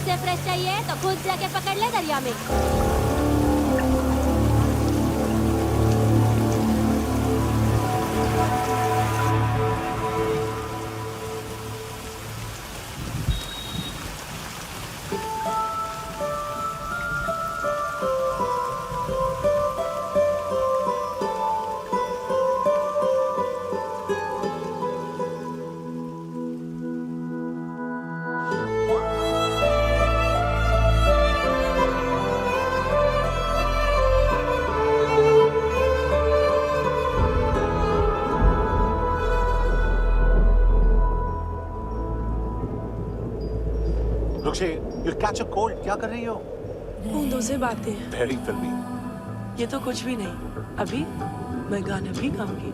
इससे फ्रेश चाहिए तो खुद जाके पकड़ ले दरिया में। रुक्षे, you'll catch a cold. क्या कर रही हो? बूंदों से बातें। Very filmy. ये तो कुछ भी नहीं। अभी मैं गाना भी गाऊंगी।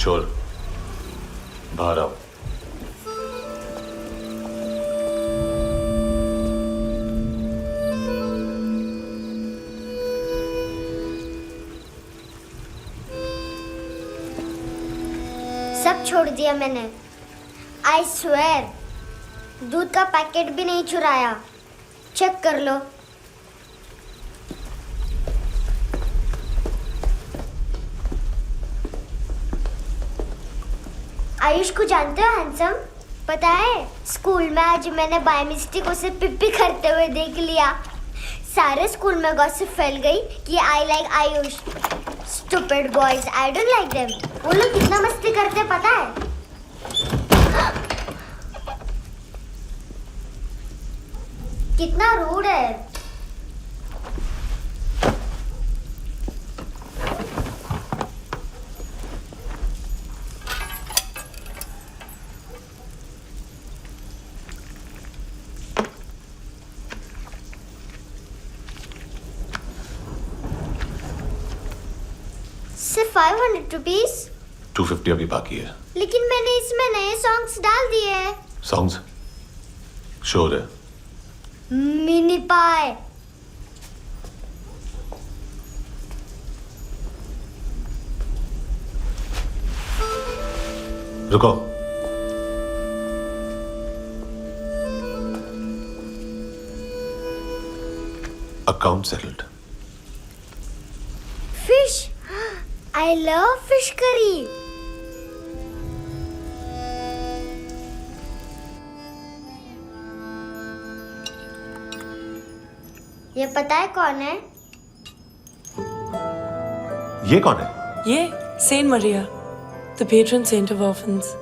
छोड़, बाहर आओ। सब छोड़ दिया मैंने। आई स्वेयर, दूध का पैकेट भी नहीं चुराया। चेक कर लो। आयुष को जानते हो हैंडसम? पता है, स्कूल में आज मैंने बाय मिस्टेक उसे पिप्पी करते हुए देख लिया। सारे स्कूल में गॉसिप फैल गई कि I like Ayush. Stupid boys, I don't like them. वो लोग कितना मस्ती करते पता है? कितना रूड है। सिर्फ 500 रुपीज। 250 अभी बाकी है। लेकिन मैंने इसमें नए सॉन्ग्स डाल दिए हैं। सॉन्ग्स? श्योर है? मिनी पाए। रुको। Account settled. Fish, I love fish curry. ये पता है कौन है? ये कौन है? ये saint Maria, the patron saint of orphans.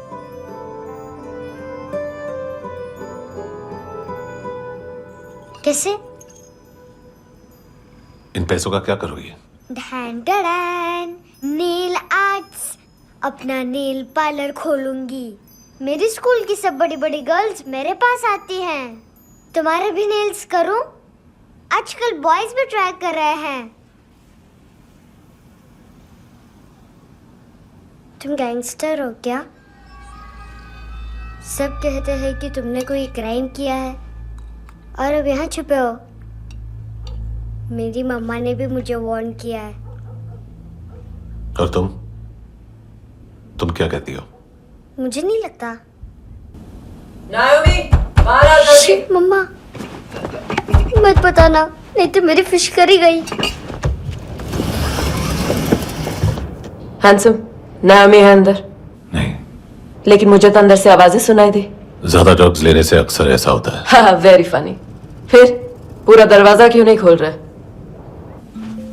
कैसे? इन पैसों का क्या करोगी? ढैन ढैन, नेल आर्ट्स। अपना नेल पार्लर खोलूंगी। मेरी स्कूल की सब बड़ी बड़ी गर्ल्स मेरे पास आती हैं। तुम्हारे भी नेल्स करूं? आजकल बॉयज भी ट्राई कर रहे हैं। तुम गैंगस्टर हो क्या? सब कहते हैं कि तुमने कोई क्राइम किया है और अब यहाँ छुपे हो। मेरी मम्मा ने भी मुझे वार्न किया है। और तुम क्या कहती हो? मुझे नहीं लगता। नायोमी, बाहर आ जल्दी। शिट मम्मा, मत बताना नहीं तो मेरी फिश करी गई। हैंडसम, नायोमी है अंदर। नहीं। लेकिन मुझे तो अंदर से आवाजें सुनाई दी। ज्यादा ड्रग्स लेने से अक्सर ऐसा होता है। हाँ, वेरी फनी। फिर पूरा दरवाजा क्यों नहीं खोल रहा?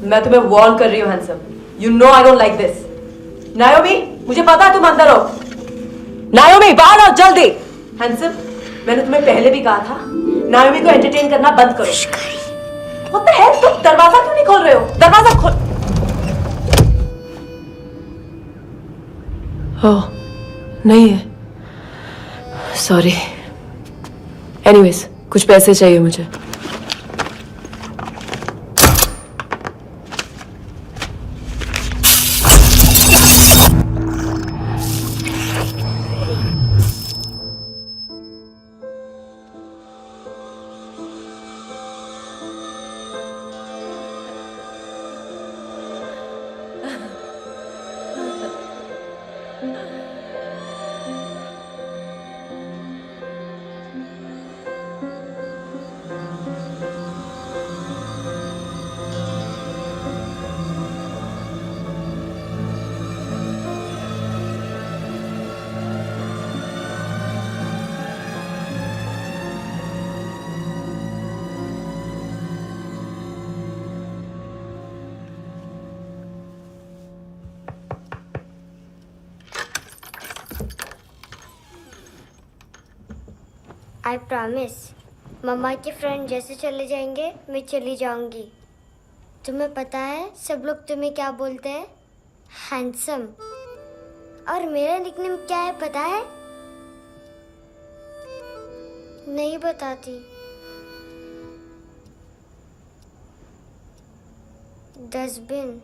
मैं तुम्हें वार्न कर रही हूँ handsome. You know I don't like this. नायोमी, मुझे पता है तुम अंदर हो। नायोमी, बाहर आओ जल्दी। हैंडसम, मैंने तुम्हें पहले भी कहा था नायोमी को एंटरटेन करना बंद करो। What the hell? तुम दरवाजा क्यों नहीं खोल रहे हो? दरवाजा खोल। ओह, नहीं है। सॉरी। एनीवेज, कुछ पैसे चाहिए मुझे। आई प्रॉमिस, मम्मा के फ्रेंड जैसे चले जाएंगे मैं चली जाऊंगी। तुम्हें पता है सब लोग तुम्हें क्या बोलते हैं? हैंडसम। और मेरा निकनेम क्या है पता है? नहीं बताती। डस्टबिन।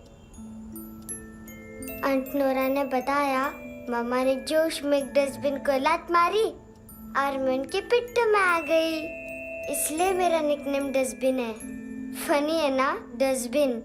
आंट नोरा ने बताया मामा ने जोश में एक डस्टबिन को लात मारी और मैं उनके पिट्ठू में आ गई, इसलिए मेरा निकनेम डस्टबिन है। फनी है ना डस्टबिन?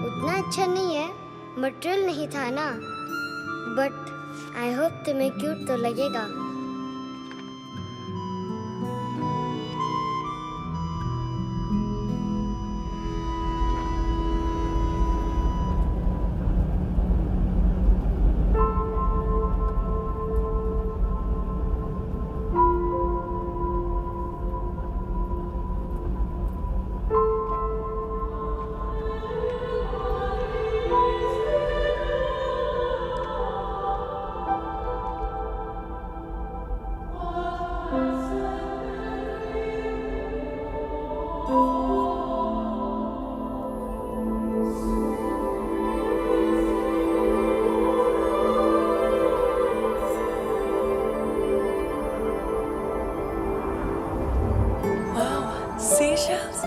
उतना अच्छा नहीं है, मटेरियल नहीं था ना, बट आई होप तुम्हें क्यूट तो लगेगा। Seashells?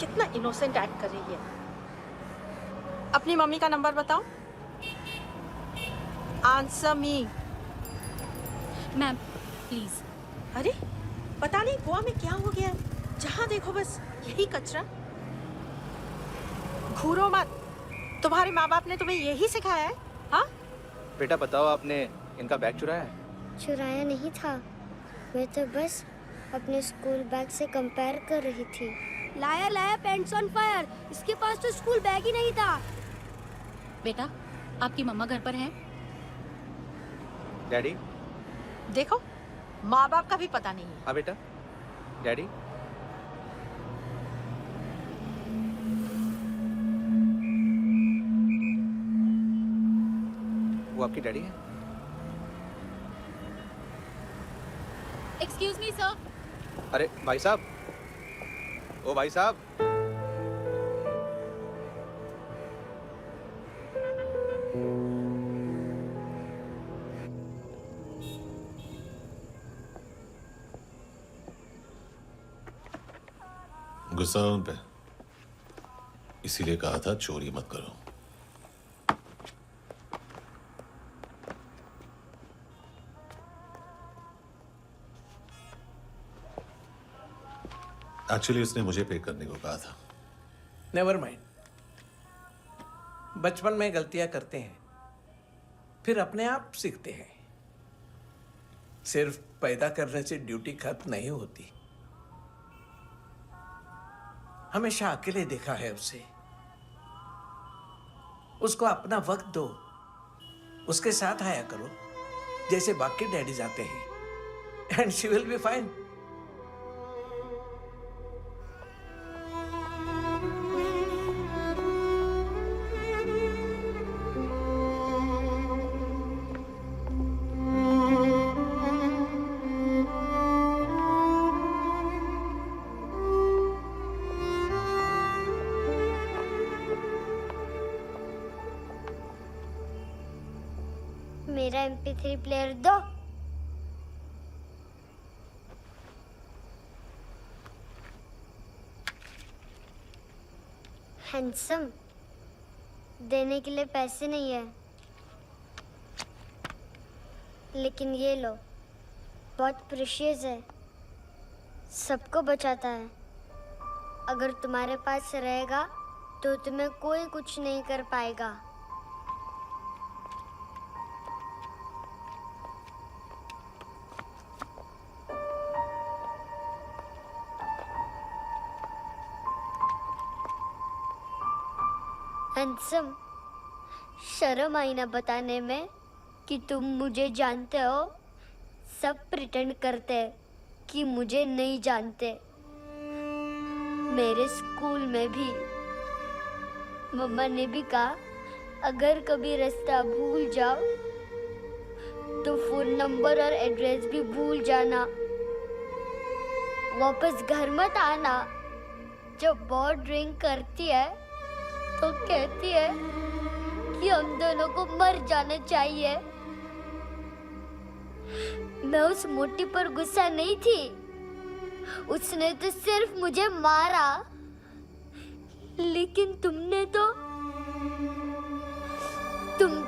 कितना इनोसेंट एक्ट कर रही है। अपनी मम्मी का नंबर बताओ। Answer me. Ma'am please. अरे पता नहीं गोवा में क्या हो गया है, जहाँ देखो बस यही कचरा। घूरो मत, तुम्हारे माँ बाप ने तुम्हें यही सिखाया है? हाँ बेटा बताओ, आपने इनका बैग चुराया है? चुराया नहीं था, मैं तो बस अपने स्कूल बैग से कंपेयर कर रही थी। लाया लाया पैंट्स ऑन फायर, इसके पास तो स्कूल बैग ही नहीं था। बेटा आपकी मम्मा घर पर हैं? डैडी? देखो माँ बाप का भी पता नहीं है। हाँ बेटा। डैडी? वो आपकी डैडी है? Excuse me sir. अरे भाई साहब, ओ भाई साहब, गुस्सा है उन पे, इसीलिए कहा था चोरी मत करो। एक्चुअली उसने मुझे पे करने को कहा था। नेवर माइंड, बचपन में गलतियां करते हैं, फिर अपने आप सीखते हैं। सिर्फ पैदा करने से ड्यूटी खत्म नहीं होती। हमेशा अकेले देखा है उसे। उसको अपना वक्त दो, उसके साथ आया करो जैसे बाकी डैडीज आते हैं, and she will be fine. मेरा MP3 प्लेयर दो। हैंडसम, देने के लिए पैसे नहीं है, लेकिन ये लो, बहुत प्रेशियस है, सबको बचाता है। अगर तुम्हारे पास रहेगा तो तुम्हें कोई कुछ नहीं कर पाएगा। हैंडसम, शर्म आई ना बताने में कि तुम मुझे जानते हो। सब प्रिटेंड करते हैं कि मुझे नहीं जानते। मेरे स्कूल में भी मम्मा ने भी कहा, अगर कभी रास्ता भूल जाओ तो फोन नंबर और एड्रेस भी भूल जाना, वापस घर मत आना। जब बहुत ड्रिंक करती है तो कहती है कि हम दोनों को मर जाना चाहिए। मैं उस मोटी पर गुस्सा नहीं थी, उसने तो सिर्फ मुझे मारा, लेकिन तुम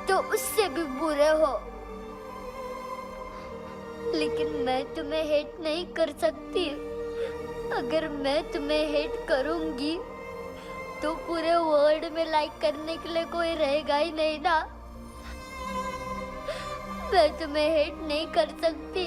तो उससे भी बुरे हो। लेकिन मैं तुम्हें हेट नहीं कर सकती। अगर मैं तुम्हें हेट करूंगी तो पूरे वर्ल्ड में लाइक करने के लिए कोई रहेगा ही नहीं ना। मैं तुम्हें हेट नहीं कर सकती।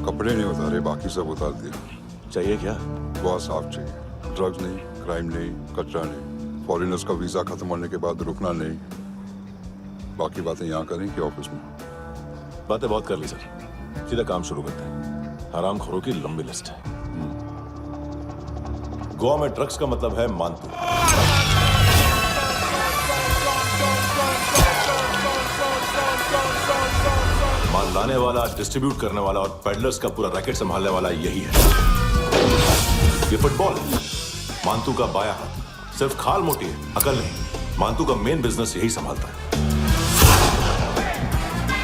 कपड़े नहीं उतारे, बाकी सब उतार दिया। चाहिए क्या? बहुत साफ चाहिए। ड्रग्स नहीं, क्राइम नहीं, कचरा नहीं, फॉरेनर्स का वीजा खत्म होने के बाद रुकना नहीं। बाकी बातें यहाँ करें कि ऑफिस में? बातें बहुत कर ली सर, सीधा काम शुरू करते हैं। हरामखोरों की लंबी लिस्ट है। गोवा में ड्रग्स का मतलब है मानतू। माल लाने वाला, डिस्ट्रीब्यूट करने वाला और पेडलर्स का पूरा रैकेट संभालने वाला यही है। ये फुटबॉल है, मानतू का बाया हाथ। सिर्फ खाल मोटी है, अकल नहीं। मानतू का मेन बिजनेस यही संभालता है।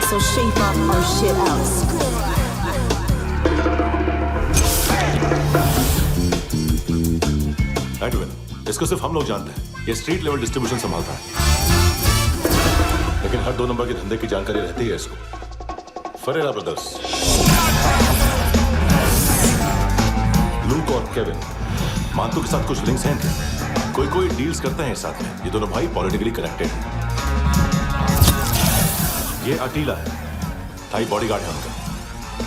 So shape up our shit out. Edwin, इसको सिर्फ हम लोग जानते हैं। ये स्ट्रीट लेवल डिस्ट्रीब्यूशन संभालता है, लेकिन हर 2 नंबर के धंधे की जानकारी रहती है इसको। फरेरा ब्रदर्स, लूक और केविन, मानतू के साथ कुछ लिंक्स हैं क्या? कोई डील्स करते हैं साथ में। ये दोनों भाई पॉलिटिकली कनेक्टेड हैं। ये अटीला है, थाई बॉडीगार्ड है उनका।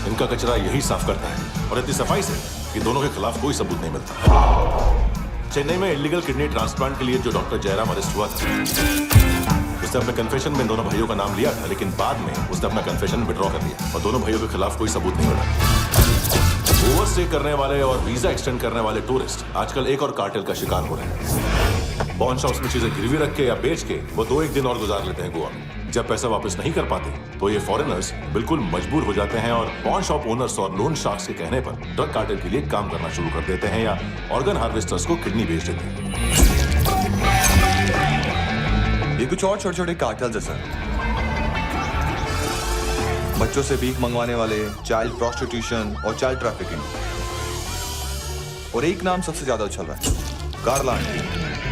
इनका कचरा यही साफ करता है और इतनी सफाई से कि दोनों के खिलाफ कोई सबूत नहीं मिलता। चेन्नई में इलीगल किडनी ट्रांसप्लांट के लिए जो डॉक्टर जयराम अरेस्ट हुआ था, उसने अपने कन्फेशन में दोनों भाइयों का नाम लिया था, लेकिन बाद में उसने अपना कन्फेशन विड्रॉ कर दिया और दोनों भाइयों के खिलाफ कोई सबूत नहीं मिला। ओवरस्टे करने वाले और वीजा एक्सटेंड करने वाले टूरिस्ट आजकल एक और कार्टेल का शिकार हो रहे हैं। पॉन शॉप्स में चीजें गिरवी रख के या बेच के वो 2-1 दिन और गुजार लेते हैं गोवा में। जब पैसा वापस नहीं कर पाते तो ये फॉरेनर्स बिल्कुल मजबूर हो जाते हैं और पॉन शॉप ओनर्स और लोन शार्क्स के कहने पर ड्रग कार्टेल के लिए काम करना शुरू कर देते हैं या ऑर्गन हार्वेस्टर्स को किडनी बेच देते हैं। ये कुछ और छोटे छोटे कार्टेल्स है सर। बच्चों से भीख मंगवाने वाले, चाइल्ड प्रोस्टिट्यूशन और चाइल्ड ट्रैफिकिंग। और एक नाम सबसे ज्यादा उछल रहा है, कार्ला आंटी।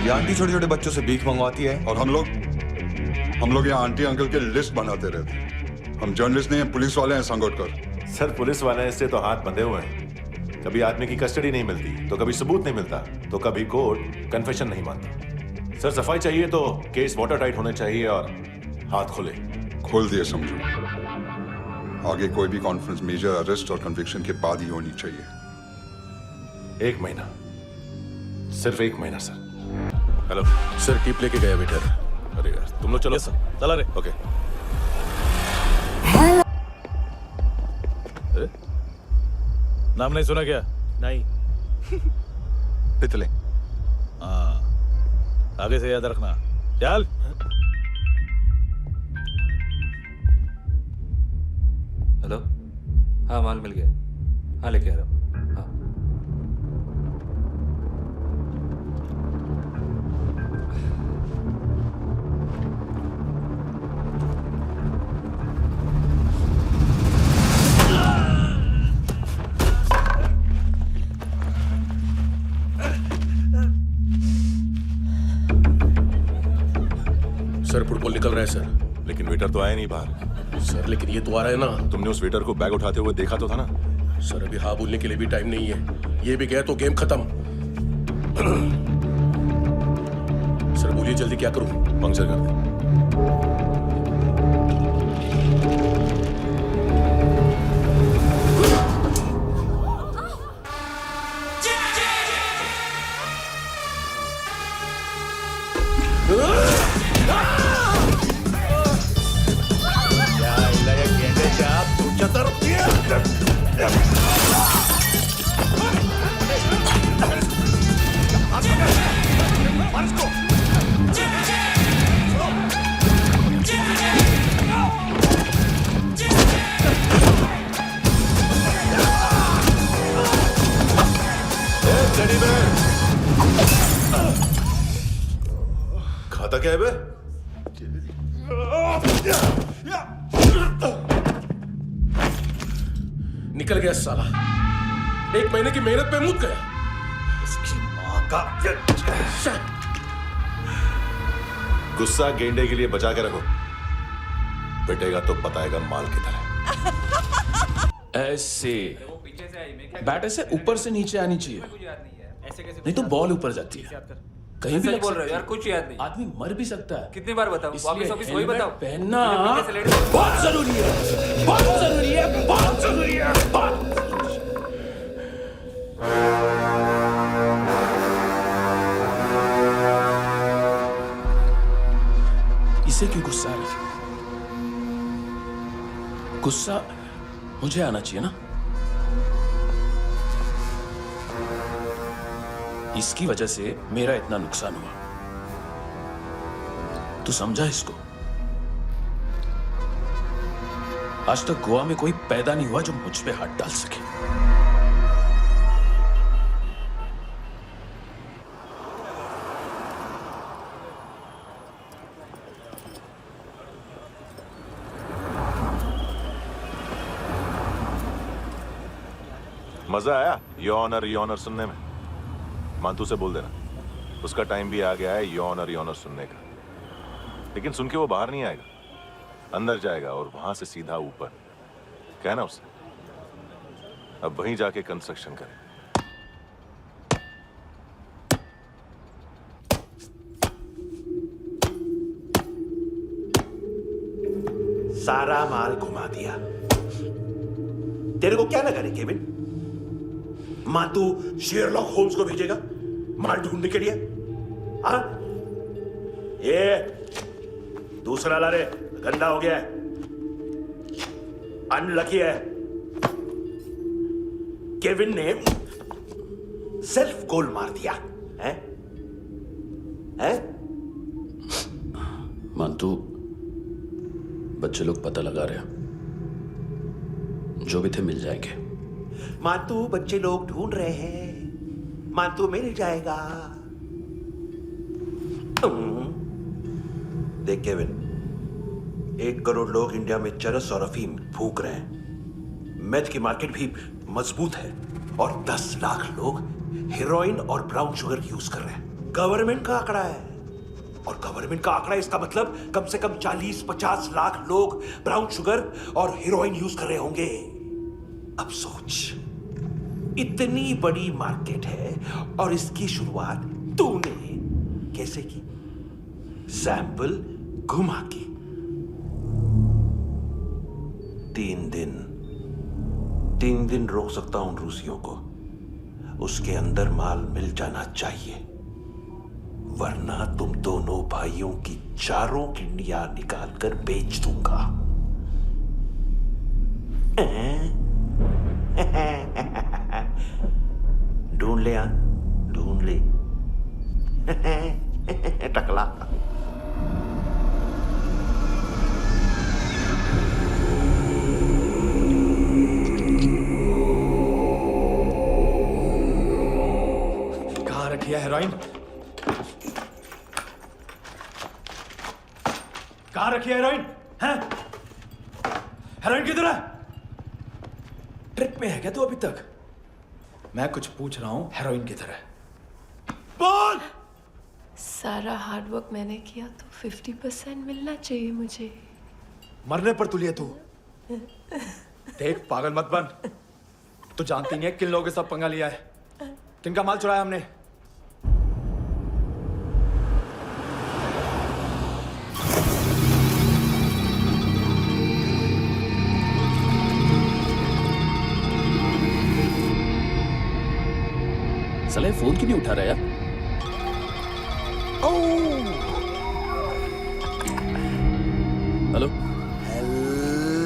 ये आंटी छोटे छोटे बच्चों से भीख मंगवाती है और हम लोग यहाँ आंटी अंकल के लिस्ट बनाते रहते हैं। हम जर्नलिस्ट नहीं हैं, पुलिस वाले हैं संगोटकर। सर पुलिस वाले इससे तो हाथ बंधे हुए हैं। कभी आदमी की कस्टडी नहीं मिलती तो कभी सबूत नहीं मिलता तो कभी कोर्ट कन्फेशन नहीं मानता। सर सफाई चाहिए तो केस वाटर टाइट होने चाहिए और हाथ खुले। खोल दिए समझो। आगे कोई भी कॉन्फ्रेंस मेजर अरेस्ट और कन्विक्शन के बाद ही होनी चाहिए। 1 महीना, सिर्फ 1 महीना सर। हेलो सर, टिप लेके गया वेटर। अरे यार तुम लोग चलो। सर चला रे। ओके। नाम नहीं सुना क्या? नहीं। पितले। हाँ, आगे से याद रखना। चल। हेलो, हाँ माल मिल गया। हाँ लेके आ रहा हूँ। हाँ सर फुटबॉल निकल रहा है सर। लेकिन वेटर तो आया नहीं बाहर। सर लेकिन ये तो आ रहा है ना। तुमने उस वेटर को बैग उठाते हुए देखा तो था ना? सर अभी हाँ बोलने के लिए भी टाइम नहीं है। ये भी गया तो गेम खत्म। सर बोलिए जल्दी क्या करूं? पंक्चर कर दे। खाता क्या है बे? निकल गया साला। 1 महीने की मेहनत पे मुक गया। इसकी माँ का गुस्सा गेंडे के लिए बचा के रखो, पिटेगा तो बताएगा माल की तरह। ऐसे बैट ऐसे ऊपर से नीचे आनी चाहिए, नहीं तो बॉल ऊपर जाती है। कहीं भी बोल रहे हो यार, कुछ याद नहीं। आदमी मर भी सकता है। कितनी बार बताऊं? वापस ऑफिस वही बताओ। पहनना बहुत जरूरी है, बहुत जरूरी है, बहुत जरूरी है, बहुत गुस्सा मुझे आना चाहिए ना। इसकी वजह से मेरा इतना नुकसान हुआ। तू समझा इसको? आज तक गोवा में कोई पैदा नहीं हुआ जो मुझ पे हाथ डाल सके। मजा आया योनर सुनने में? मांतू से बोल देना उसका टाइम भी आ गया है योनर सुनने का। लेकिन सुन के वो बाहर नहीं आएगा, अंदर जाएगा और वहां से सीधा ऊपर। कहना उसे अब वहीं जाके कंस्ट्रक्शन करे। सारा माल घुमा दिया। तेरे को क्या लगा रे केविन? मां तू शेरलॉक होम्स को भेजेगा माल ढूंढने के लिए? हाँ? ये दूसरा ला रे, गंदा हो गया है, अनलकी है। केविन ने सेल्फ गोल मार दिया है? मांतू, बच्चे लोग पता लगा रहे हैं, जो भी थे मिल जाएंगे। मातू बच्चे लोग ढूंढ रहे हैं, मातू मिल जाएगा। देख केविन, 1 करोड़ लोग इंडिया में चरस और अफीम फूंक रहे हैं। मेथ की मार्केट भी मजबूत है और 10 लाख लोग हेरोइन और ब्राउन शुगर यूज कर रहे हैं। गवर्नमेंट का आंकड़ा है, और गवर्नमेंट का आंकड़ा इसका मतलब कम से कम 40-50 लाख लोग ब्राउन शुगर और हेरोइन यूज कर रहे होंगे। अब सोच, इतनी बड़ी मार्केट है और इसकी शुरुआत तूने कैसे की? सैंपल घुमा के। 3 दिन रोक सकता हूं रूसियों को, उसके अंदर माल मिल जाना चाहिए, वरना तुम दोनों भाइयों की 4 किडनियां निकाल कर बेच दूंगा। ढूंढ ले यार, ढूंढ ले। टकला। कहाँ रखी है हेरोइन? कहाँ रखी है हेरोइन? हैं? हेरोइन किधर है? ट्रिप में है क्या तू अभी तक? मैं कुछ पूछ रहा हूं, हेरोइन किधर है? बोल। सारा हार्डवर्क मैंने किया तो 50% मिलना चाहिए मुझे। मरने पर तुलिए तू। देख, पागल मत बन। तू जानती नहीं है किन लोगों के साथ पंगा लिया है, किनका माल चुराया हमने। साले फोन क्यों नहीं उठा रहा यार? Hello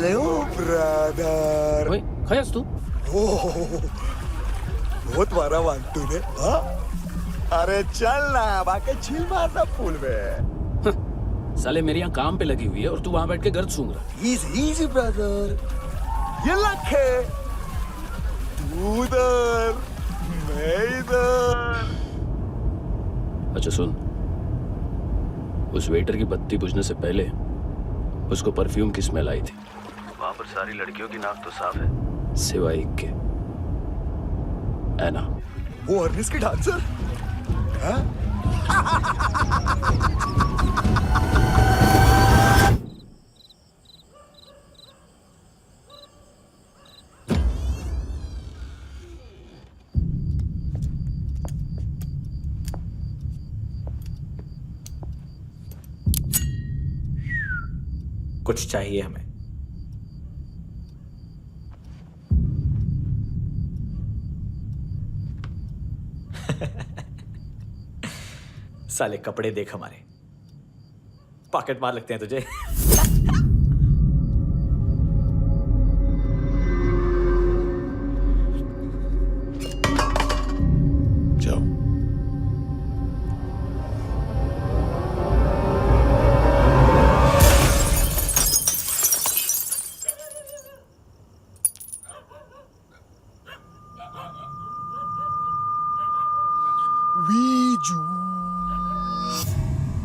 hello brother. ओए, खयास तू? बहुत मारा मानतू ने। हाँ? अरे चल ना, बाकी चिल मारना पूल में। साले मेरी यहाँ काम पे लगी हुई है और तू वहां बैठ के गर्द सूंघ रहा। इजी ब्रदर, ये लक है। तू उधर, मैं इधर। अच्छा सुन, उस वेटर की बत्ती बुझने से पहले उसको परफ्यूम की स्मेल आई थी। वहां पर सारी लड़कियों की नाक तो साफ है, सिवाय एक के। एना। वो अर्निस की डांसर? हाँ? कुछ चाहिए हमें। साले कपड़े देख हमारे, पॉकेट मार लगते हैं तुझे।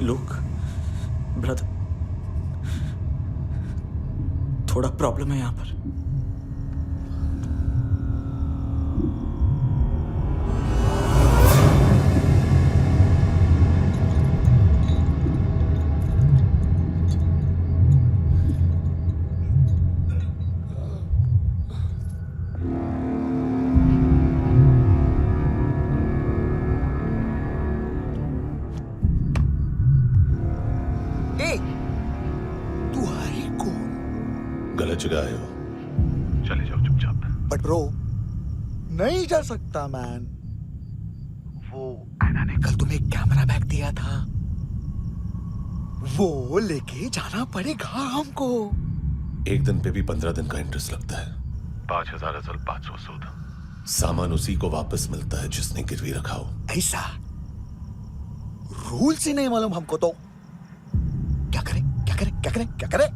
लुक ब्रदर, थोड़ा प्रॉब्लम है यहाँ पर। गलत जगह आए हो, चले जाओ चुपचाप। बट ब्रो, नहीं जा सकता मैन। वो एना ने कल तुम्हें एक कैमरा बैग दिया था, वो लेके जाना पड़ेगा हमको। एक दिन पे भी 15 दिन का इंटरेस्ट लगता है। 5,000 असल 500 सूद। सामान उसी को वापस मिलता है जिसने गिरवी रखा हो। ऐसा रूल्स ही नहीं मालूम हमको तो। क्या करें क्या करें क्या करें क्या करें?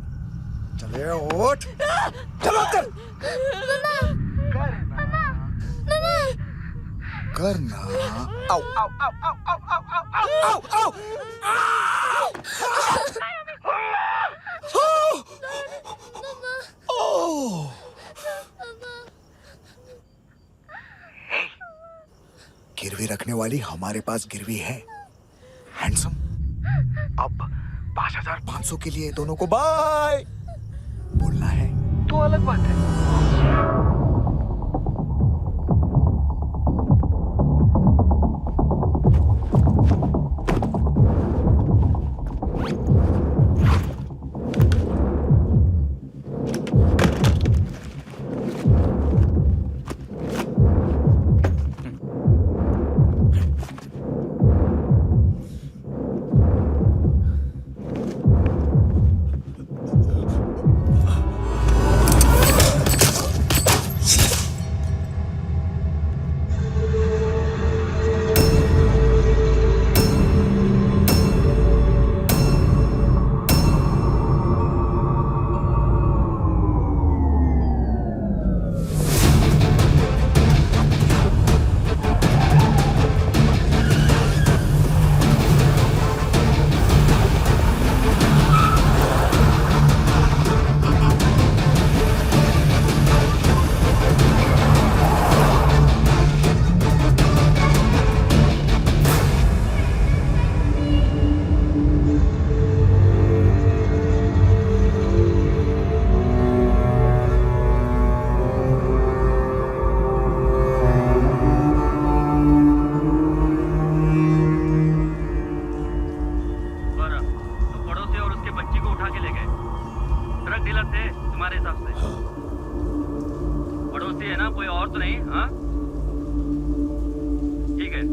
चले उठ, चलो कर करना। आओ आओ आओ आओ आओ आओ आओ आओ आओ। गिरवी रखने वाली हमारे पास गिरवी है। हैंडसम, अब 5,500 के लिए दोनों को बाय बोलना है तो अलग बात है।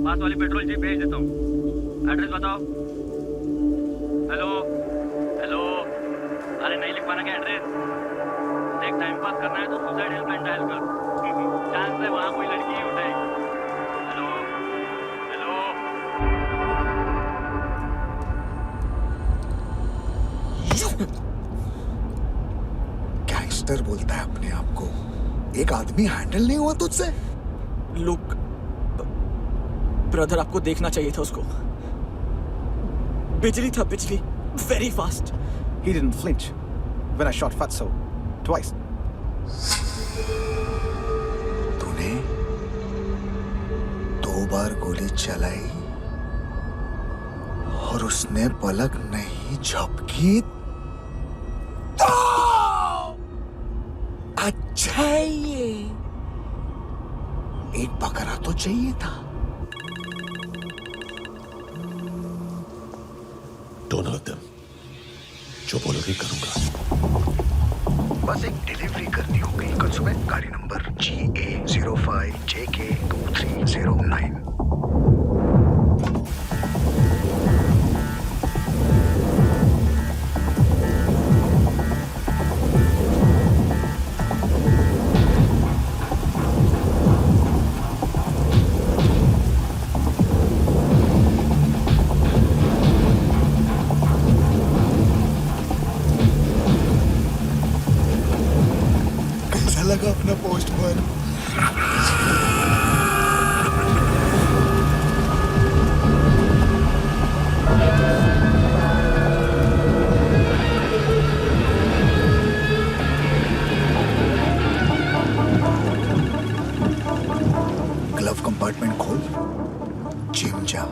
पास वाली पेट्रोल जीप भेज देता हूँ। एड्रेस बताओ। हेलो हेलो, अरे नहीं लिख पाना क्या एड्रेस? देख टाइम पास करना है तो सुसाइड हेल्पलाइन डायल कर। चांस है वहाँ कोई लड़की ही उठाएगी। Hello hello. गैंगस्टर बोलता है अपने आप को। एक आदमी हैंडल नहीं हुआ तुझसे? लुक ब्रदर, आपको देखना चाहिए था उसको। बिजली था, बिजली, very fast. He didn't flinch when I shot Fatso twice. तूने 2 बार गोली चलाई और उसने पलक नहीं झपकी तो अच्छा है ये। एक बकरा तो चाहिए था। Don't hurt them. जो बोलोगे करूंगा। बस एक डिलीवरी करनी होगी कल सुबह। गाड़ी नंबर GA05JK2309। लगा अपना पोस्टमैन। कंपार्टमेंट खोल, जिम जा।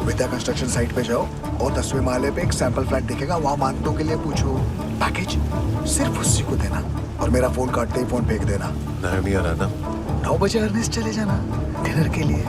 विद्या कंस्ट्रक्शन साइट पे जाओ और 10वें माले पे एक सैंपल फ्लैट दिखेगा, वहां मानतों के लिए पूछो। पैकेज सिर्फ उसी को देना और मेरा फोन काटते ही फोन फेंक देना। नायोमी आ रहा ना? 9 बजे अर्नेस्ट चले जाना डिनर के लिए।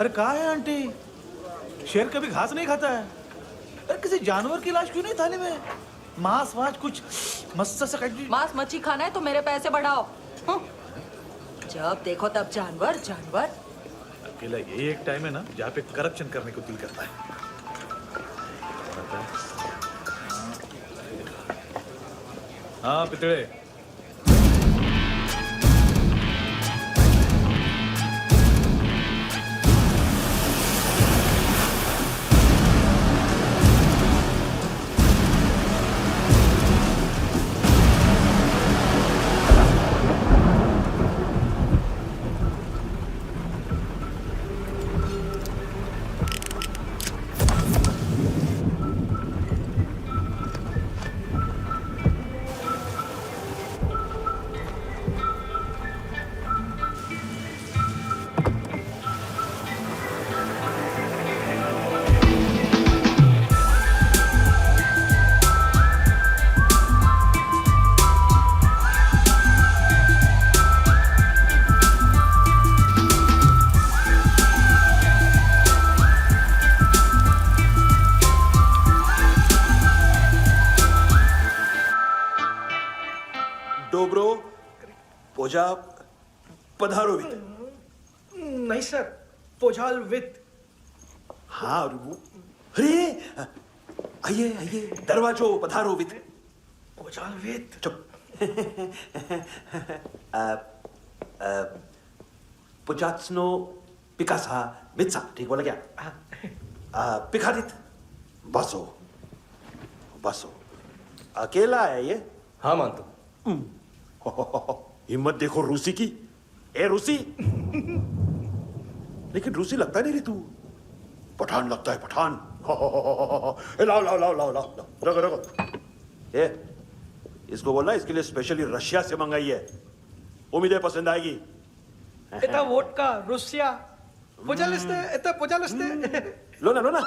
अरे कहाँ है आंटी? शेर कभी घास नहीं खाता है। अरे किसी जानवर की लाश क्यों नहीं थाली में? मांस वास कुछ मस्त सा मांस मच्छी खाना है तो मेरे पैसे बढ़ाओ। जब देखो तब जानवर जानवर। अकेला यही एक टाइम है ना जहाँ पे करप्शन करने को दिल करता है। हाँ पितड़े, पोजा पधारोवित। नहीं सर, पोजाल वित। हाँ अरे आइए आइए, दरवाजो पधारोवित। पोजाल वित। चुप। पुजात्सनो पिकासा मित्सा, ठीक बोला क्या? पिकादित बसो बसो। अकेला है ये? हाँ मानतो। हिम्मत देखो रूसी की। ए रूसी, लेकिन रूसी लगता नहीं रे तू, पठान लगता है पठान। लाओ लाओ लाओ लाओ लाओ, रगो रगो। ए इसको बोलना इसके लिए स्पेशली रशिया से मंगाई है, उम्मीद है पसंद आएगी। इतना वोडका रुसिया पोजालिस्ते, इतना पोजालिस्ते। लो ना लो ना।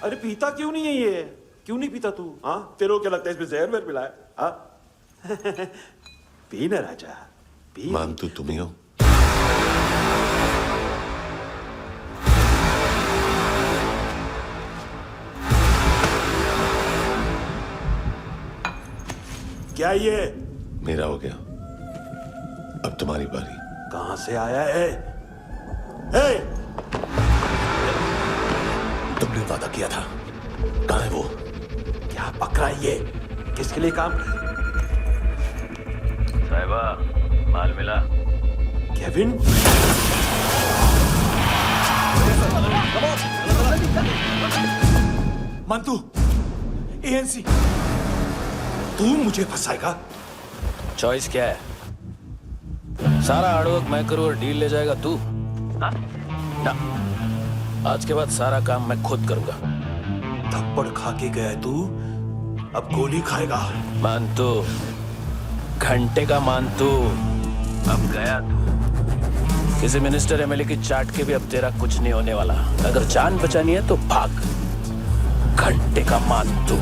अरे पीता क्यों नहीं है ये? क्यों नहीं पीता तू? हाँ तेरे को क्या लगता है इसमें जहर वहर मिला है? हाँ पी ना राजा पी। मान तू तुम ही हो। क्या ये? मेरा हो गया, अब तुम्हारी बारी। कहां से आया है? हे! तुमने वादा किया था, कहां है वो? क्या पकड़ा है ये? किसके लिए काम? साहिबा, माल मिला? केविन? मंतु, एएनसी। तू मुझे फंसाएगा? चॉइस क्या है? सारा हार्डवर्क मैं करूं और डील ले जाएगा तू? हाँ? ना, आज के बाद सारा काम मैं खुद करूंगा। थप्पड़ खा के गया तू, अब गोली खाएगा। मानतू, घंटे का मानतू, अब गया तू। किसी मिनिस्टर एमएलए की चाट के भी अब तेरा कुछ नहीं होने वाला। अगर जान बचानी है तो भाग। घंटे का मानतू।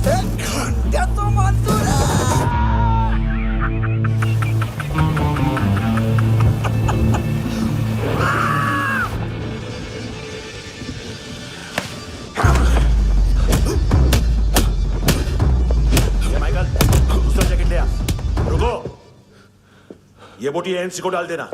घंटे तो मानतू। ये बोटी एएनसी को डाल देना।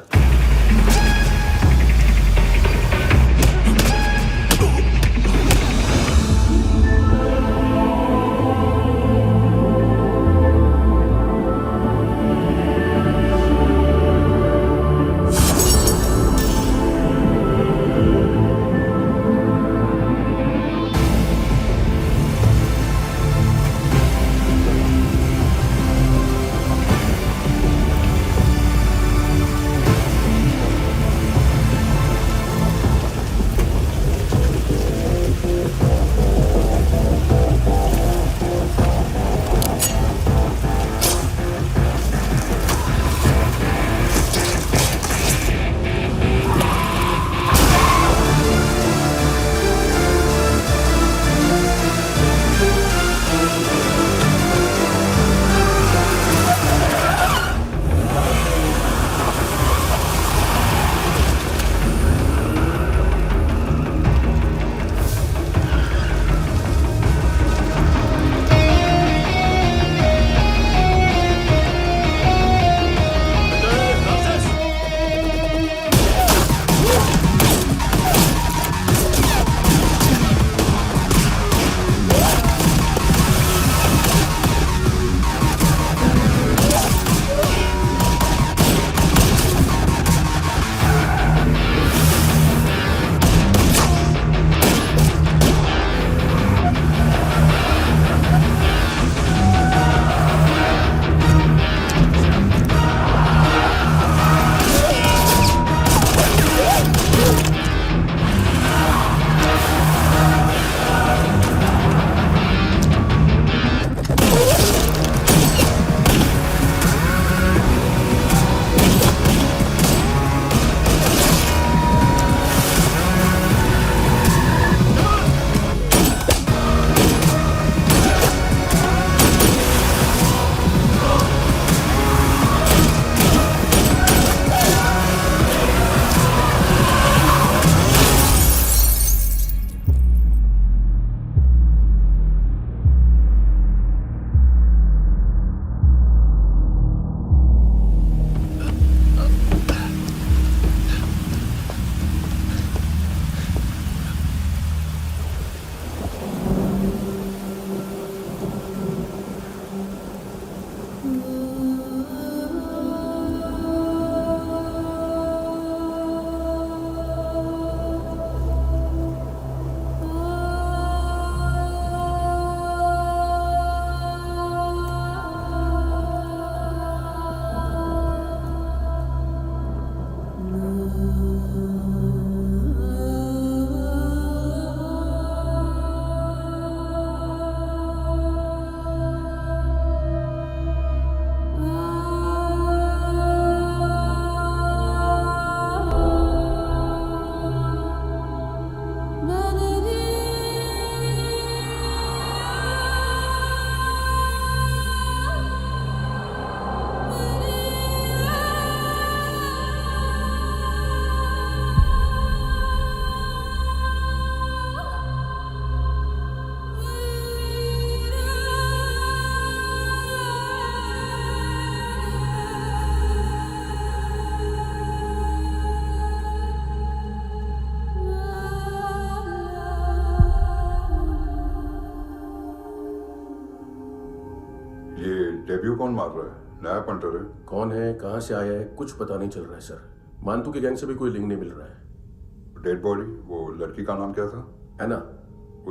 डेब्यू कौन मार रहा है? नया पंटर है? कौन है, कहाँ से आया है, कुछ पता नहीं चल रहा है सर। मानतू के गैंग से भी कोई लिंक नहीं मिल रहा है। डेड बॉडी, वो लड़की का नाम क्या था? एना।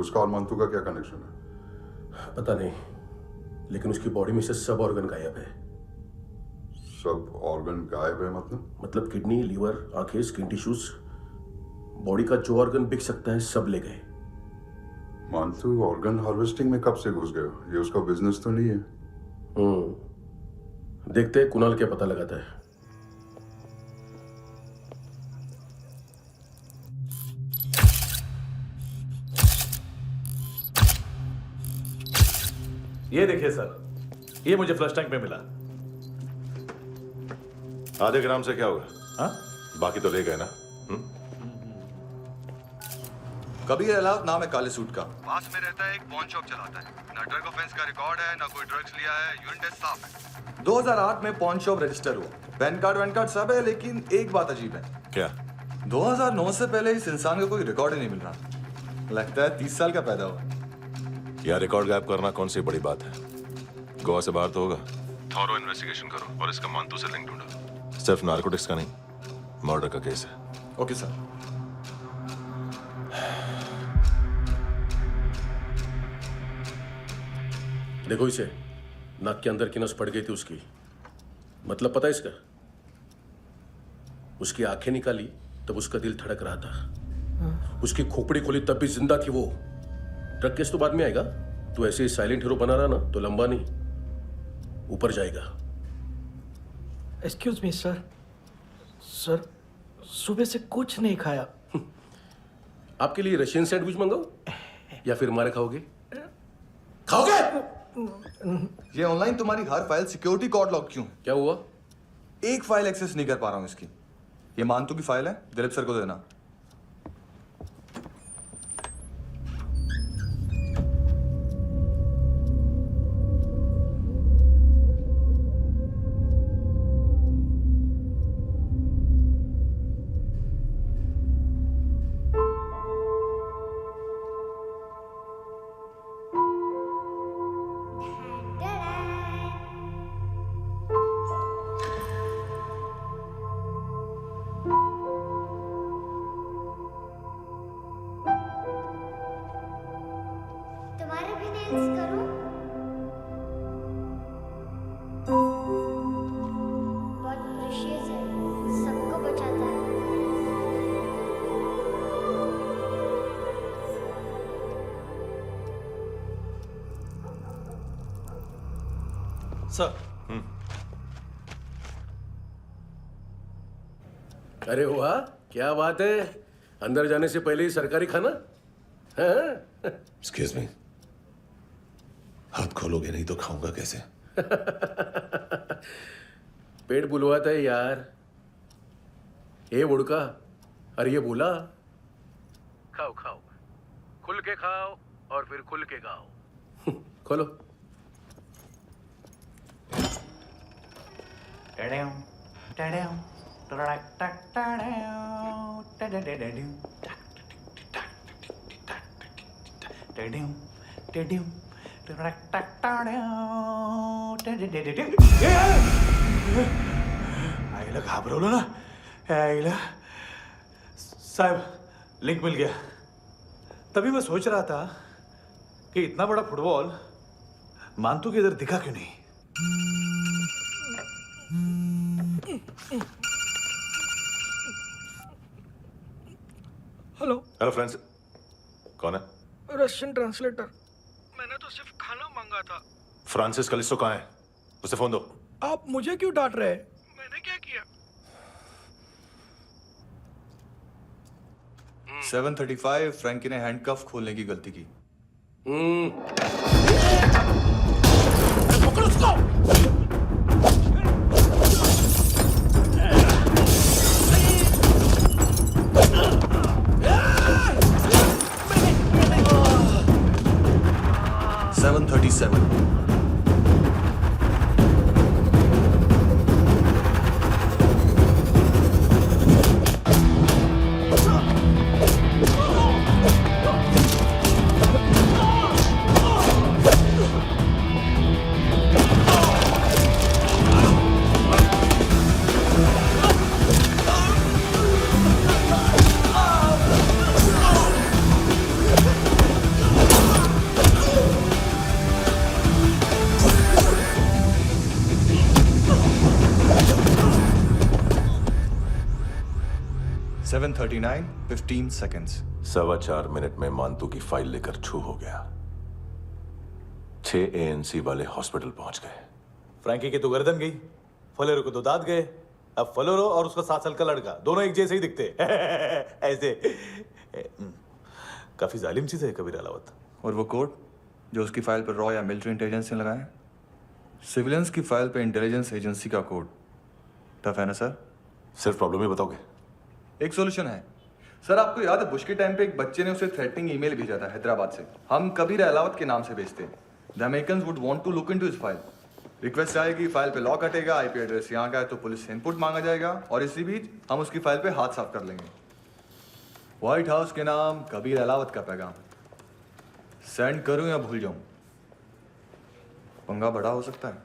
उसका और मानतू का क्या कनेक्शन है? पता नहीं, लेकिन उसकी बॉडी में से सब ऑर्गन गायब है। सब ऑर्गन गायब है मतलब किडनी, लीवर, आंखें, स्किन टिश्यूज, बॉडी का जो ऑर्गन बिक सकता है सब ले गए। मानतू ऑर्गन हार्वेस्टिंग में कब से घुस गए? ये उसका बिजनेस तो नहीं है? देखते हैं कुणाल क्या पता लगाता है। ये देखिए सर, ये मुझे फ्लश टैंक में मिला। आधे ग्राम से क्या होगा? हाँ? बाकी तो ले गए ना? कबीर अलाउत नाम है काले सूट का, पास में रहता है, एक पॉन शॉप चलाता है। ना ड्रग ऑफेंस का रिकॉर्ड है, ना कोई ड्रग्स लिया है, यूरिन टेस्ट साफ है। 2008 में पॉन शॉप रजिस्टर हुआ, पैन कार्ड सब है, लेकिन एक बात अजीब है। क्या? 2009 से पहले इस इंसान का कोई रिकॉर्ड ही नहीं मिल रहा। लगता है 30 साल का पैदा हुआ। यार रिकॉर्ड गायब करना कौन सी बड़ी बात है? गोवा से बाहर तो होगा। थॉरो इन्वेस्टिगेशन करो और इसका मानतू से लिंक ढूंढो। सिर्फ नार्कोटिक्स का नहीं, मर्डर का केस है। Okay sir. देखो इसे, नाक के अंदर की नस पड़ गई थी उसकी। मतलब पता है इसका? उसकी आंखें निकाली तब उसका दिल धड़क रहा था। उसकी खोपड़ी खोली तब भी जिंदा थी वो। ड्रग केस तो बाद में आएगा। तू ऐसे ही साइलेंट हीरो बना रहा ना तो लंबा नहीं, ऊपर जाएगा। Excuse me sir. सर सुबह से कुछ नहीं खाया। आपके लिए रशियन सैंडविच मंगाओ या फिर हमारे खाओगे? खाओगे? ये ऑनलाइन तुम्हारी हर फाइल सिक्योरिटी कोड लॉक क्यों? क्या हुआ? एक फाइल एक्सेस नहीं कर पा रहा हूं इसकी। ये मानतू की फाइल है, दिलीप सर को देना। तुम्हारे भी नेल्स करूं? बहुत प्रेशियस है, सबको बचाता है। सर। अरे वाह, क्या बात है। अंदर जाने से पहले ही सरकारी खाना। एक्सक्यूज मी, हाथ खोलोगे नहीं तो खाऊंगा कैसे? पेट बुलवाता है यार। ये बुड़का, अरे ये बोला खाओ खाओ, खुल के खाओ और फिर खुल के खाओ। खोलो। आईला घाबरवलं ना आईला। साहब लिंक मिल गया। तभी मैं सोच रहा था कि इतना बड़ा फुटबॉल मानतू के इधर दिखा क्यों नहीं। हेलो। हेलो फ्रेंड्स, कौन है? Russian translator. मैंने तो सिर्फ खाना मांगा था। फ्रांसिस कलिस्टो कहाँ है? उसे फोन दो। आप मुझे क्यों डांट रहे हैं? मैंने क्या किया? 735 फ्रैंकी ने हैंडकफ खोलने की गलती की। पकड़ो उसको। 737 739 15 seconds। 4.25 मिनट में मानतू की फाइल लेकर छू हो गया। 6 ANC वाले हॉस्पिटल पहुंच गए। फ्रैंकी की तो गर्दन गई, फलेरो को तो दांत गए। अब फलेरो और उसका 7 साल का लड़का दोनों एक जैसे ही दिखते ऐसे। काफी जालिम चीज है कबीर अलावत। और वो कोड जो उसकी फाइल पर रॉ या मिलिट्री इंटेलिजेंस ने लगाया, सिविलियंस की फाइल पे इंटेलिजेंस एजेंसी का कोड। टफ है ना सर? सिर्फ प्रॉब्लम ही बताओगे? एक सॉल्यूशन है, सर आपको याद है बुश के टाइम पे एक बच्चे ने उसे थ्रेटनिंग ईमेल भेजा था हैदराबाद से। हम कबीर अहलावत के नाम से भेजते हैं। The Americans would want to look into his file. Request आएगी, फाइल पे लॉक हटेगा, आईपी एड्रेस यहाँ का है तो पुलिस से इनपुट मांगा जाएगा और इसी बीच हम उसकी फाइल पे हाथ साफ कर लेंगे। व्हाइट हाउस के नाम कबीर अहलावत का पैगाम। सेंड करूं या भूल जाऊं? पंगा बड़ा हो सकता है।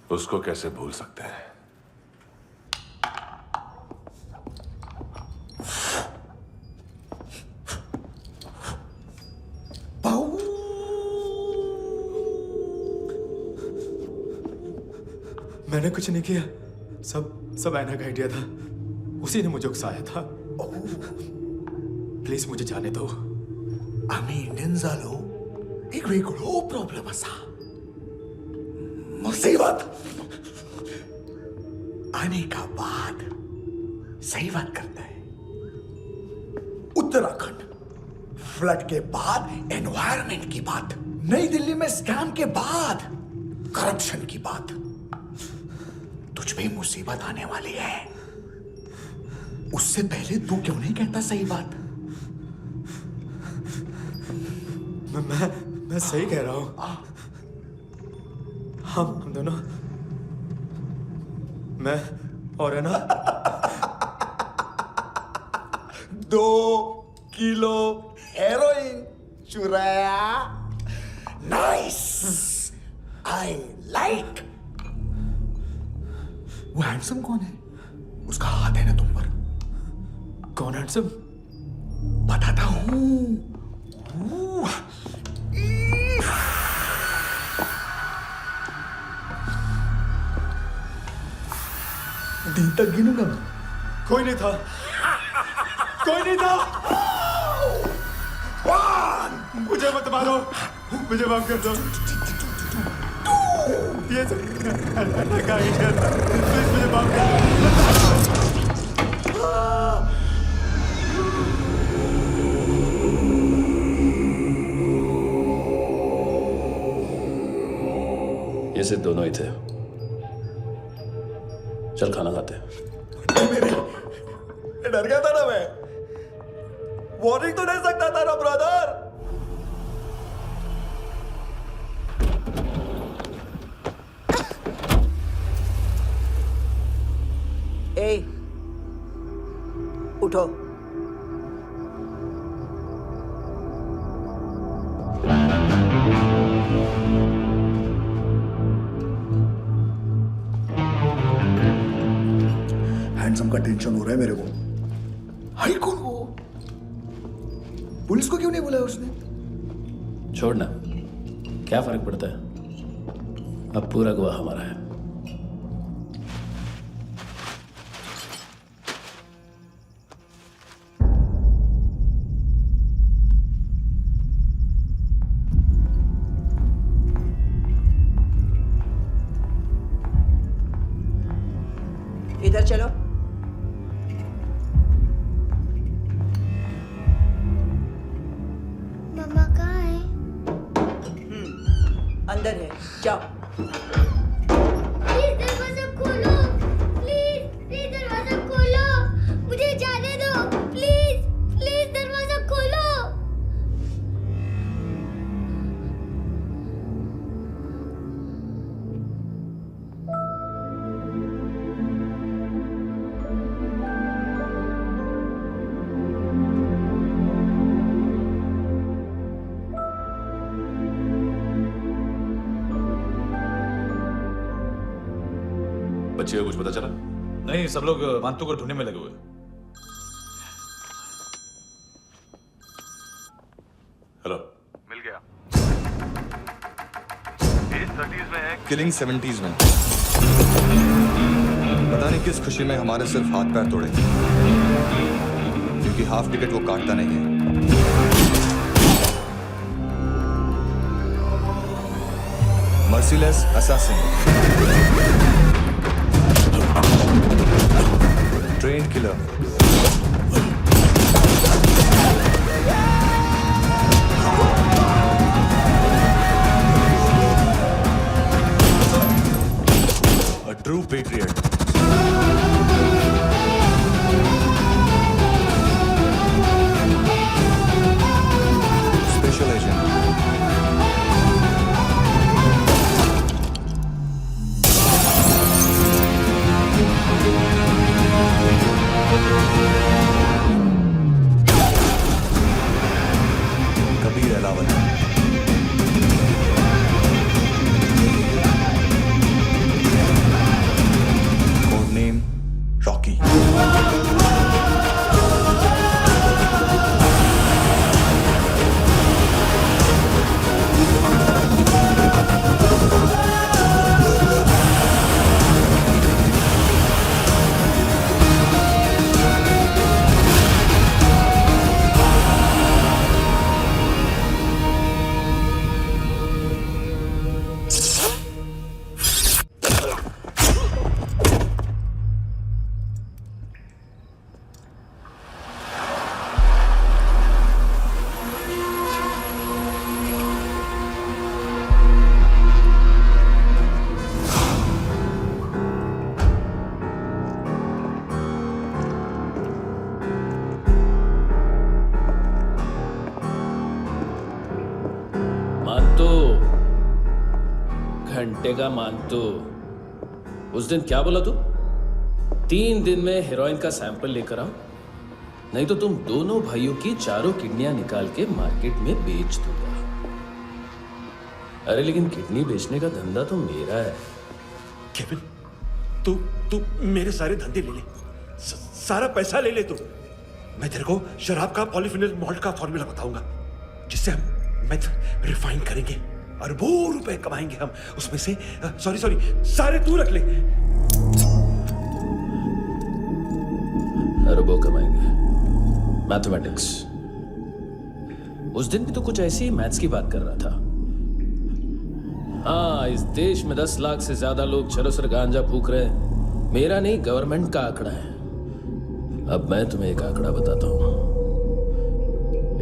उसको कैसे भूल सकते हैं? मैंने कुछ नहीं किया, सब ऐना का आइडिया था। उसी ने मुझे उकसाया था। प्लीज मुझे जाने दो। आम्ही इंडियन झालो एक वेगळो प्रॉब्लेम असा, मुसीबत आने का बाद सही बात करता है। उत्तराखंड फ्लड के बाद एनवायरनमेंट की बात, नई दिल्ली में स्कैम के बाद करप्शन की बात। तुझ पे मुसीबत आने वाली है, उससे पहले तू क्यों नहीं कहता सही बात? मैं सही कह रहा हूं। हम दोनों, मैं और है ना 2 किलो हेरोइन चुराया। Nice, I like. वो हैंडसम कौन है? उसका हाथ है ना तुम पर। कौन हैंडसम? बताता हूं। दिन तक गिनूंगा मैं। कोई नहीं था, कोई नहीं था। मुझे मत मारो, मुझे माफ कर दो। ये का आइडिया था, प्लीज मुझे माफ कर दो। ये सिर्फ दोनों ही थे। चल खाना खाते हैं। डर गया था ना मैं। वार्निंग तो दे सकता था ना ब्रदर। ए, उठो। हैंडसम का टेंशन हो रहा है मेरे को। हाई कौन वो? पुलिस को क्यों नहीं बुलाया उसने? छोड़ना, क्या फर्क पड़ता है? अब पूरा गवाह हमारा है। इधर चलो। मम्मा कहाँ है? अंदर है, जाओ। प्लीज दरवाजा खोलो, प्लीज दरवाजा खोलो, मुझे जाने दो, प्लीज दरवाजा खोलो। बच्चे को कुछ पता चला? नहीं, सब लोग मानतू को ढूंढने में लगे हुए। हेलो, मिल गया। एज 30s में है, किलिंग 70s में। पता नहीं किस खुशी में हमारे सिर्फ हाथ पैर तोड़े, क्योंकि हाफ टिकट वो काटता नहीं है। Merciless assassin, train killer, a true patriot. मानतो, घंटे का मानतो। उस दिन क्या बोला तू? 3 दिन में हेरोइन का सैंपल लेकर आओ, नहीं तो तुम दोनों भाइयों की चारों किडनियां निकाल के मार्केट में बेच दूंगा। अरे लेकिन किडनी बेचने का धंधा तो मेरा है। केविन, तू मेरे सारे धंधे ले ले, सारा पैसा ले ले तू। मैं तेरे को शराब का पॉलीफिनल मॉल्ट का फॉर्मूला बताऊंगा, जिससे हम मेथ रिफाइन करेंगे, अरबों रुपए कमाएंगे हम उसमें से। सॉरी सारे तू रख ले। अरबों कमाएंगे, मैथमेटिक्स। उस दिन भी तो कुछ ऐसी मैथ्स की बात कर रहा था। हाँ, इस देश में 10 लाख से ज्यादा लोग चरस और गांजा फूक रहे हैं। मेरा नहीं, गवर्नमेंट का आंकड़ा है। अब मैं तुम्हें एक आंकड़ा बताता हूं।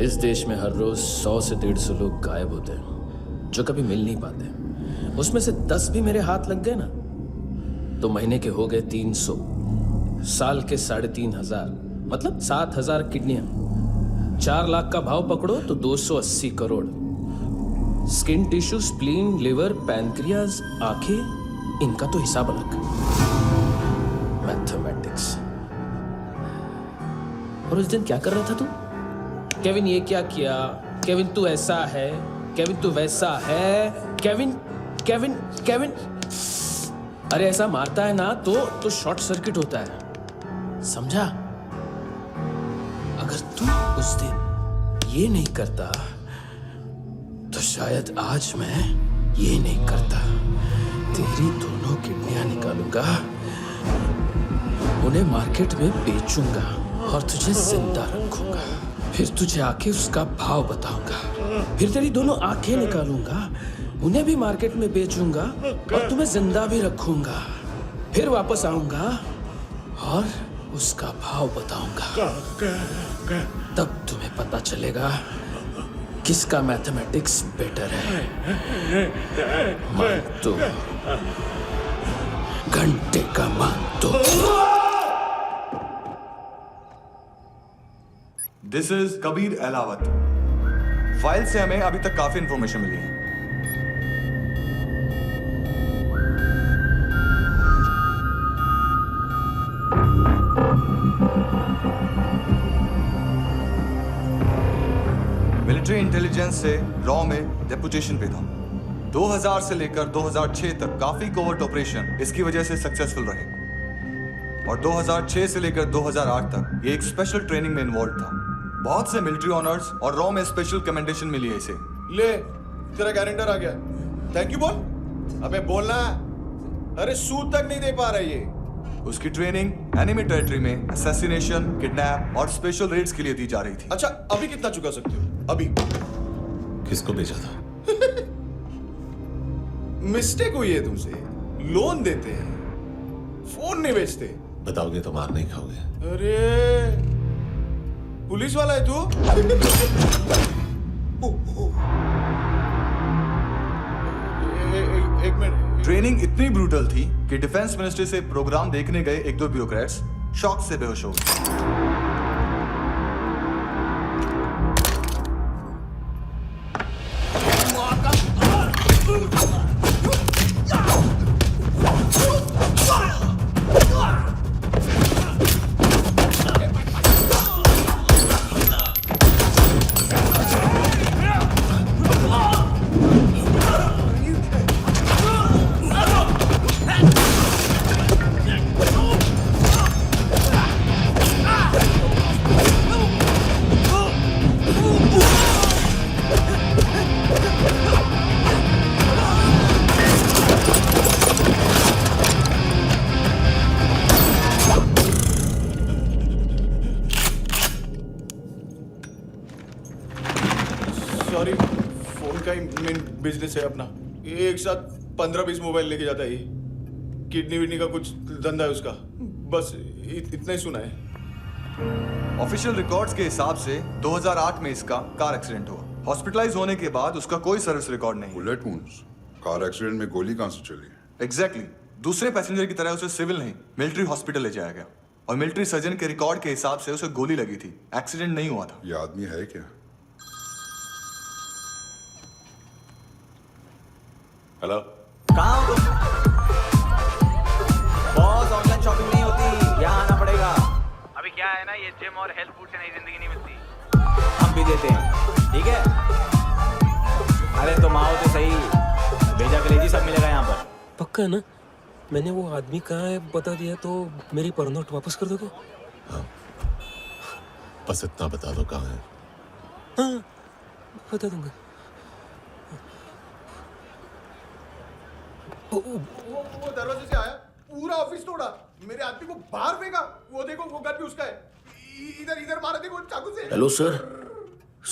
इस देश में हर रोज 100 से 150 लोग गायब होते हैं, जो कभी मिल नहीं पाते। उसमें से 10 भी मेरे हाथ लग गए ना, तो महीने के हो गए 300, साल के 3500, मतलब 7000 किडनियां। 4 लाख का भाव पकड़ो तो 280 crore. Skin tissue, spleen, liver, pancreas, आंखें, इनका तो हिसाब अलग। मैथमेटिक्स। और उस दिन क्या कर रहा था तू? केविन ये क्या किया, केविन तू ऐसा है, केविन तू वैसा है, केविन केविन केविन। अरे ऐसा मारता है ना तो शॉर्ट सर्किट होता है, समझा? अगर तू उस दिन ये नहीं करता तो शायद आज मैं ये नहीं करता। तेरी दोनों किडनियां निकालूंगा, उन्हें मार्केट में बेचूंगा और तुझे जिंदा रखूंगा। फिर तुझे आके उसका भाव बताऊंगा। फिर तेरी दोनों आंखें निकालूंगा, उन्हें भी मार्केट में बेचूंगा और तुम्हें जिंदा भी रखूंगा। फिर वापस आऊंगा और उसका भाव बताऊंगा। तब तुम्हें पता चलेगा किसका मैथमेटिक्स बेटर है। मानतो, घंटे का मानतो। This is Kabir Ahlawat. File से हमें अभी तक काफी इंफॉर्मेशन मिली है। मिलिट्री इंटेलिजेंस से रॉ में डेपुटेशन पे था। 2000 से लेकर 2006 तक काफी कोवर्ट ऑपरेशन इसकी वजह से सक्सेसफुल रहे, और 2006 से लेकर 2008 तक ये एक स्पेशल ट्रेनिंग में इन्वॉल्व था। बहुत से मिलिट्री ऑनर्स और रॉ में स्पेशल कमेंडेशन मिली है इसे। ले, तेरा गारंटर आ गया। थैंक यू बोल। अबे बोलना। अरे सूद तक नहीं दे पा रहा ये। उसकी ट्रेनिंग एनिमी टेरिटरी में असैसिनेशन, किडनैप और स्पेशल रेड्स के लिए दी जा रही थी। अच्छा, अभी कितना चुका सकते हो? अभी किसको भेजा था? मिस्टेक हुई है तुमसे। लोन देते हैं, फोन नहीं बेचते। बताओगे तो मार नहीं खाओगे। अरे पुलिस वाला है तू? एक मिनट। ट्रेनिंग इतनी ब्रूटल थी कि डिफेंस मिनिस्ट्री से प्रोग्राम देखने गए 1-2 ब्यूरोक्रेट्स शॉक से बेहोश हो गए। सॉरी, फोन का ही मेन बिजनेस है अपना। एक साथ 15-20 मोबाइल लेके जाता है ये। किडनी विडनी का कुछ धंधा है उसका। बस इतना ही सुना है। ऑफिशियल रिकॉर्ड्स के हिसाब से 2008 में इसका कार एक्सीडेंट हुआ। हॉस्पिटलाइज होने के बाद उसका कोई सर्विस रिकॉर्ड नहीं। Bullet wounds. कार एक्सीडेंट में गोली कहां से चली? एग्जैक्टली। दूसरे पैसेंजर की तरह उसे सिविल नहीं, मिलिट्री हॉस्पिटल ले जाया गया, और मिलिट्री सर्जन के रिकॉर्ड के हिसाब से उसे गोली लगी थी। एक्सीडेंट नहीं हुआ था। ये आदमी है क्या? हेलो कहाँ हो तुम? बॉस, ऑनलाइन शॉपिंग नहीं होती, यहाँ आना पड़ेगा। अभी क्या है ना, ये जिम और हेल्थ फूड से नई जिंदगी नहीं मिलती। हम भी देते हैं, ठीक है? अरे तुम आओ तो सही, भेजा कलेजी सब मिलेगा यहाँ पर। पक्का ना? मैंने वो आदमी कहाँ है बता दिया तो मेरी पर नोट वापस कर दोगे? हाँ, बस इतना बता दो कहाँ है। हाँ, बता दूंगा। वो दरवाजे से आया, पूरा ऑफिस तोड़ा, मेरे आदमी को बाहर फेंका। वो देखो, वो गन भी उसका है। इधर इधर मारा, देखो चाकू से। हेलो सर,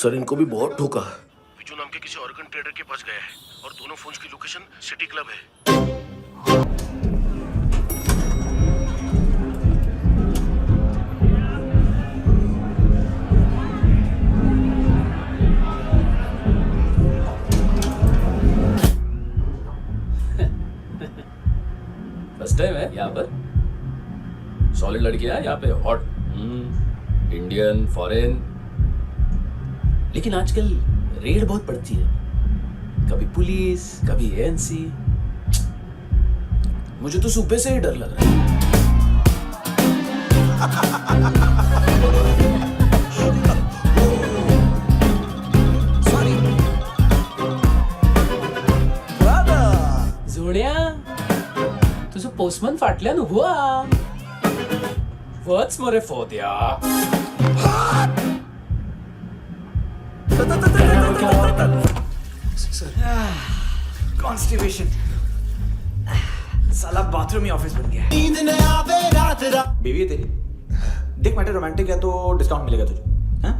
सर इनको भी बहुत ठोका। विजू नाम के किसी ऑर्गन ट्रेडर के पास गया है और दोनों फोन्स की लोकेशन सिटी क्लब है। फर्स्ट टाइम है यहाँ पर। सॉलिड लड़कियां यहाँ पे, हॉट, इंडियन, फॉरेन। लेकिन आजकल रेड बहुत पड़ती है, कभी पुलिस, कभी एएनसी। मुझे तो सुबह से ही डर लग रहा है। सॉरी जोड्या, तुझं पोस्टमन फाटल्यान हुआ. वच मरे फोद्या. कॉन्स्टिपेशन, साला बाथरूम ही ऑफिस बन गया है. बेबी है तेरी, देख मैटर रोमांटिक है तो डिस्काउंट मिलेगा तुझे. हाँ?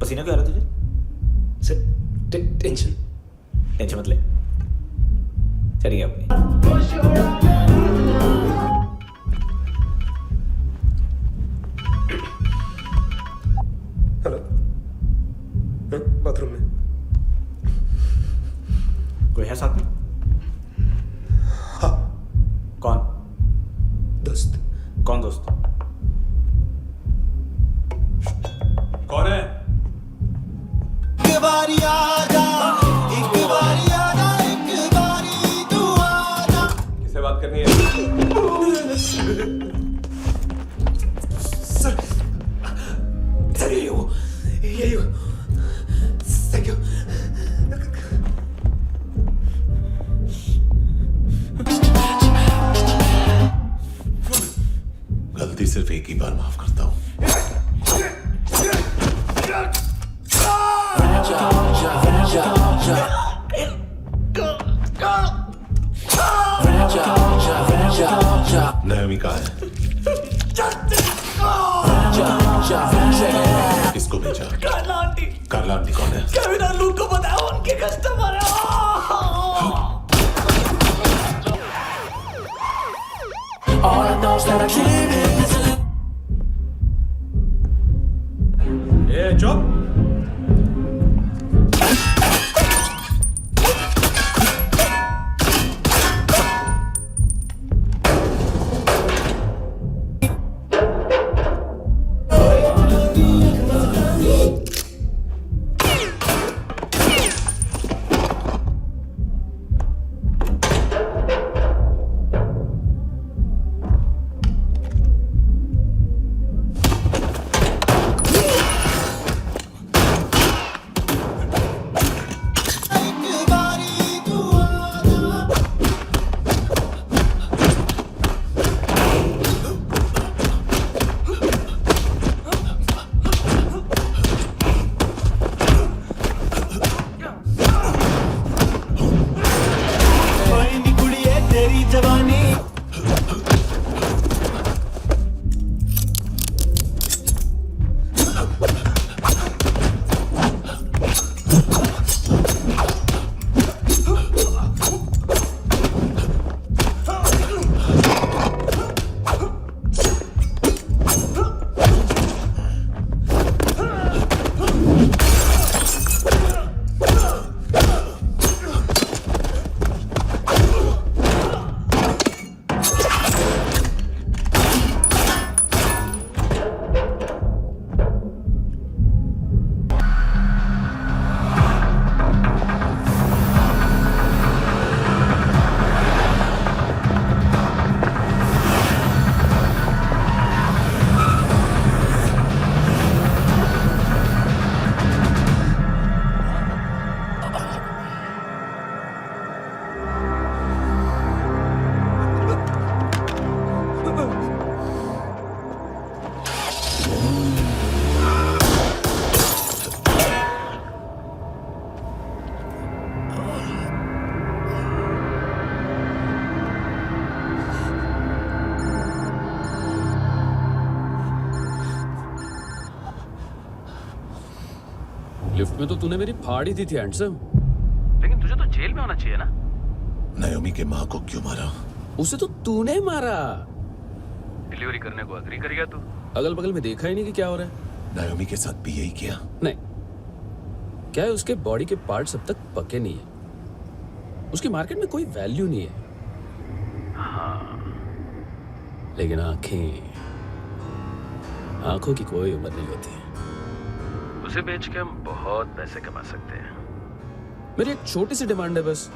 पसीना क्यों आ रहा है तुझे? टेंशन मत ले, चलिए अपनी. हेलो, बाथरूम में कोई है साथ में? हाँ. कौन? दोस्त. कौन दोस्त? कौन है? एक बारी आजा, एक बारी आजा, एक बारी तू आजा. किससे बात करनी है? सर यही हो. Thank you. गलती सिर्फ एक ही बार माफ करता हूँ. नायोमी कहाँ है? किसको भेजा? कार्ला आंटी कौन है? केविन और लूक को बताओ, उनके कस्टमर है. All I know is that I can't easily. ए चुप. मैं तो तूने मेरी फाड़ ही दी थी हैंडसम। लेकिन तुझे तो जेल में होना चाहिए ना। नायोमी के माँ को क्यों मारा? उसे तो तूने मारा। डिलीवरी करने को अग्री कर गया तू। अगल बगल में देखा ही नहीं कि क्या हो रहा है। नायोमी के साथ भी यही किया? नहीं, क्या है उसके बॉडी के पार्ट्स अब तक पके नहीं है, उसकी मार्केट में कोई वैल्यू नहीं है। हाँ। लेकिन आंखों की कोई उम्र नहीं होती है। उसे बेच के हम बहुत पैसे कमा सकते हैं। मेरी एक छोटी सी डिमांड है बस,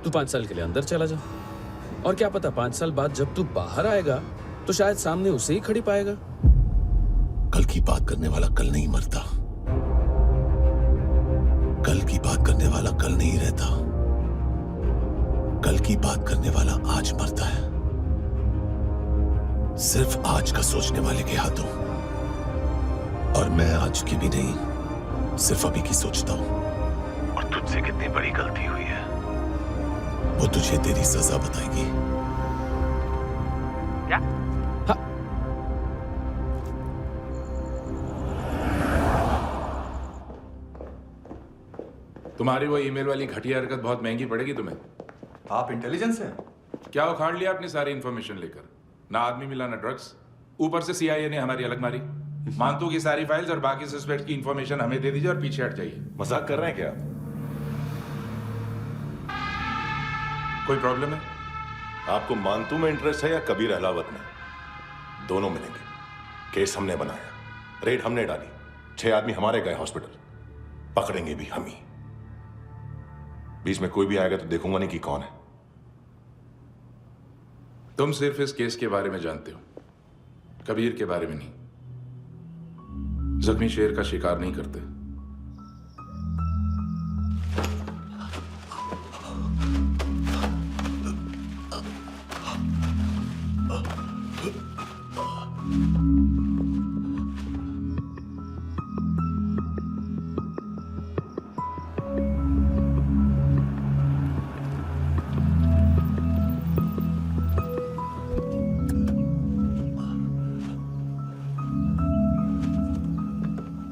तू 5 साल के लिए अंदर चला जा, और क्या पता 5 साल बाद जब तू बाहर आएगा तो शायद सामने उसे ही खड़ी पाएगा। कल की बात करने वाला कल नहीं मरता, कल की बात करने वाला कल नहीं रहता, कल की बात करने वाला आज मरता है। सिर्फ आज का सोचने वाले के हाथों। और मैं आज की भी नहीं, सिर्फ अभी की सोचता हूं। और तुझसे कितनी बड़ी गलती हुई है वो तुझे तेरी सजा बताएगी। क्या? हाँ। तुम्हारी वो ईमेल वाली घटिया हरकत बहुत महंगी पड़ेगी तुम्हें। आप इंटेलिजेंस हैं? क्या उखाड़ लिया अपनी सारी इंफॉर्मेशन लेकर? ना आदमी मिला ना ड्रग्स, ऊपर से CIA ने हमारी अलग मारी। मानतू की सारी फाइल्स और बाकी सस्पेक्ट की इंफॉर्मेशन हमें दे दीजिए और पीछे हट जाइए। मजाक कर रहे हैं क्या? कोई प्रॉब्लम है? आपको मानतू में इंटरेस्ट है या कबीर अहलावत में? दोनों मिलेंगे। केस हमने बनाया, रेड हमने डाली, 6 आदमी हमारे गए हॉस्पिटल, पकड़ेंगे भी हम ही। बीच में कोई भी आएगा तो देखूंगा नहीं कि कौन है। तुम सिर्फ इस केस के बारे में जानते हो, कबीर के बारे में नहीं। जख्मी शेर का शिकार नहीं करते।